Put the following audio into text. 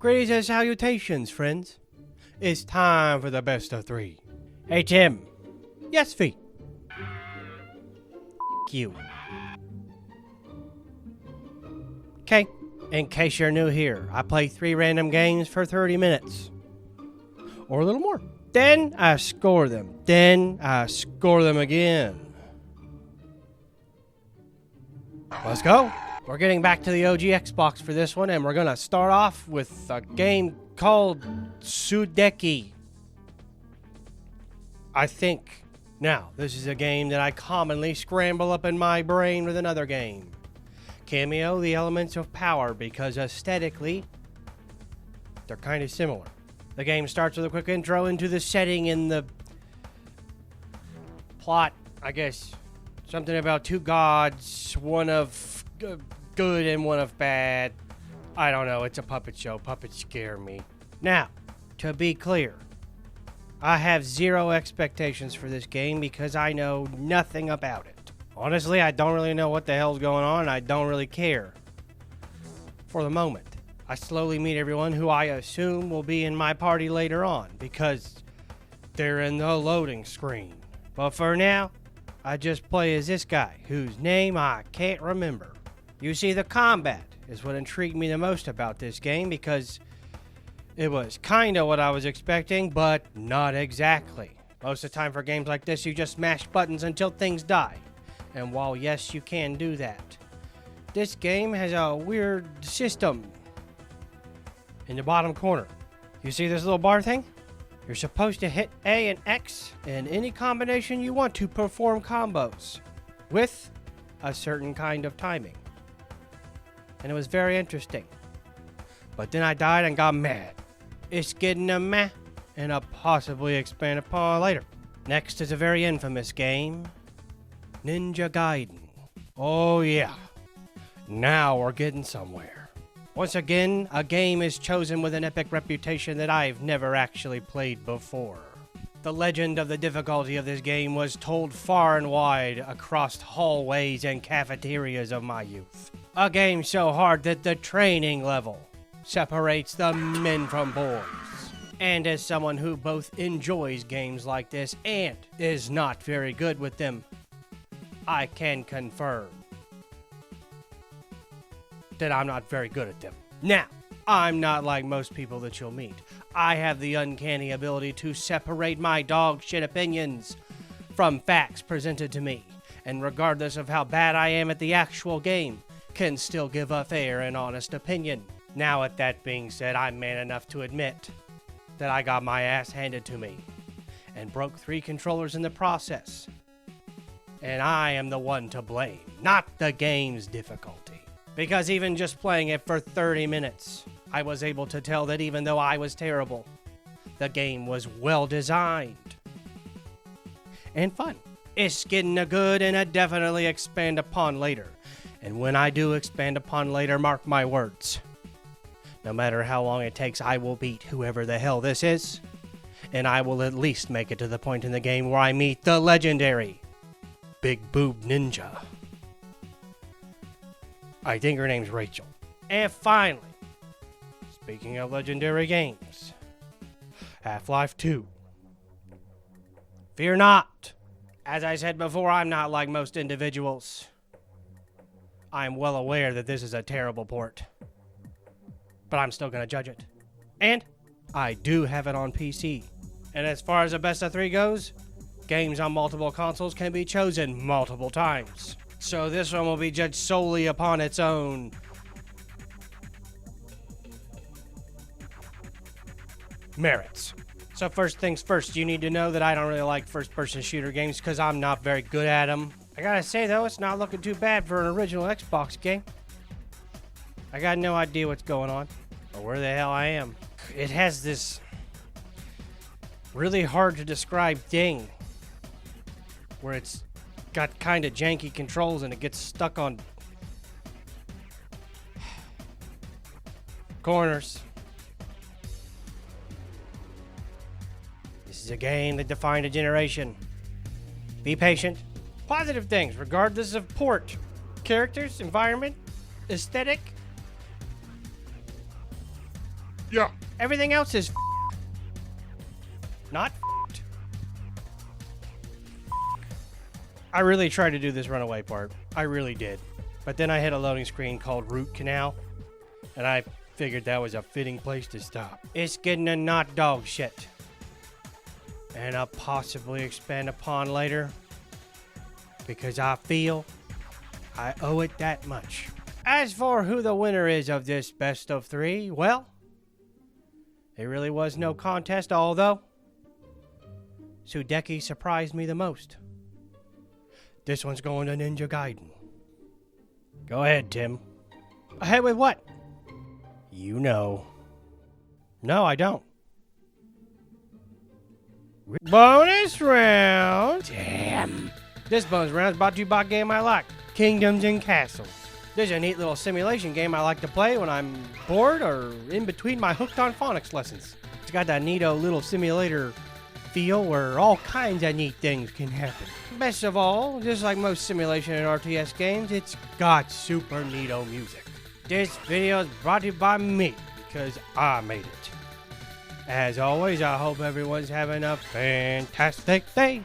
Greetings and salutations, friends. It's time for the best of three. Hey, Tim. Yes, V. You. Okay, in case you're new here, I play 3 random games for 30 minutes. Or a little more. Then I score them. Then I score them again. Let's go. We're getting back to the OG Xbox for this one, and we're going to start off with a game called Sudeki. I think. Now, this is a game that I commonly scramble up in my brain with another game. Cameo the elements of power, because aesthetically, they're kind of similar. The game starts with a quick intro into the setting and the plot, I guess. Something about 2 gods, one of good and one of bad. I don't know, it's a puppet show. Puppets scare me. Now, to be clear, I have 0 expectations for this game because I know nothing about it. Honestly, I don't really know what the hell's going on, and I don't really care. For the moment, I slowly meet everyone who I assume will be in my party later on because they're in the loading screen. But for now, I just play as this guy, whose name I can't remember. You see, the combat is what intrigued me the most about this game because it was kinda what I was expecting, but not exactly. Most of the time for games like this, you just smash buttons until things die. And while yes, you can do that, this game has a weird system. In the bottom corner, you see this little bar thing? You're supposed to hit A and X in any combination you want to perform combos with a certain kind of timing. And it was very interesting. But then I died and got mad. It's getting a meh and I'll possibly expand upon later. Next is a very infamous game, Ninja Gaiden. Oh yeah, now we're getting somewhere. Once again, a game is chosen with an epic reputation that I've never actually played before. The legend of the difficulty of this game was told far and wide across hallways and cafeterias of my youth. A game so hard that the training level separates the men from boys. And as someone who both enjoys games like this and is not very good with them, I can confirm that I'm not very good at them. Now, I'm not like most people that you'll meet. I have the uncanny ability to separate my dog shit opinions from facts presented to me, and regardless of how bad I am at the actual game, can still give a fair and honest opinion. Now, with that being said, I'm man enough to admit that I got my ass handed to me and broke 3 controllers in the process. And I am the one to blame, not the game's difficulty. Because even just playing it for 30 minutes, I was able to tell that even though I was terrible, the game was well designed and fun. It's getting a good and a definitely expand upon later. And when I do expand upon later, mark my words. No matter how long it takes, I will beat whoever the hell this is. And I will at least make it to the point in the game where I meet the legendary Big Boob Ninja. I think her name's Rachel. And finally, speaking of legendary games, Half-Life 2. Fear not. As I said before, I'm not like most individuals. I'm well aware that this is a terrible port. But I'm still gonna judge it. And I do have it on PC. And as far as the best of 3 goes, games on multiple consoles can be chosen multiple times. So this one will be judged solely upon its own merits. So first things first, you need to know that I don't really like first-person shooter games because I'm not very good at them. I gotta say though, it's not looking too bad for an original Xbox game. I got no idea what's going on or where the hell I am. It has this really hard to describe thing where it's got kind of janky controls and it gets stuck on corners. This is a game that defined a generation. Be patient. Positive things, regardless of port. Characters, environment, aesthetic. Yeah. Everything else is not. I really tried to do this runaway part. I really did. But then I hit a loading screen called Root Canal, and I figured that was a fitting place to stop. It's getting a not dog shit. And I'll possibly expand upon later, because I feel I owe it that much. As for who the winner is of this best of 3, well, there really was no contest, although Sudeki surprised me the most. This one's going to Ninja Gaiden. Go ahead, Tim. Ahead with what? You know. No, I don't. Bonus round. Damn. This bonus round is brought to you by a game I like, Kingdoms and Castles. This is a neat little simulation game I like to play when I'm bored or in between my hooked on phonics lessons. It's got that neato little simulator feel where all kinds of neat things can happen. Best of all, just like most simulation and RTS games, it's got super neato music. This video is brought to you by me because I made it. As always, I hope everyone's having a fantastic day.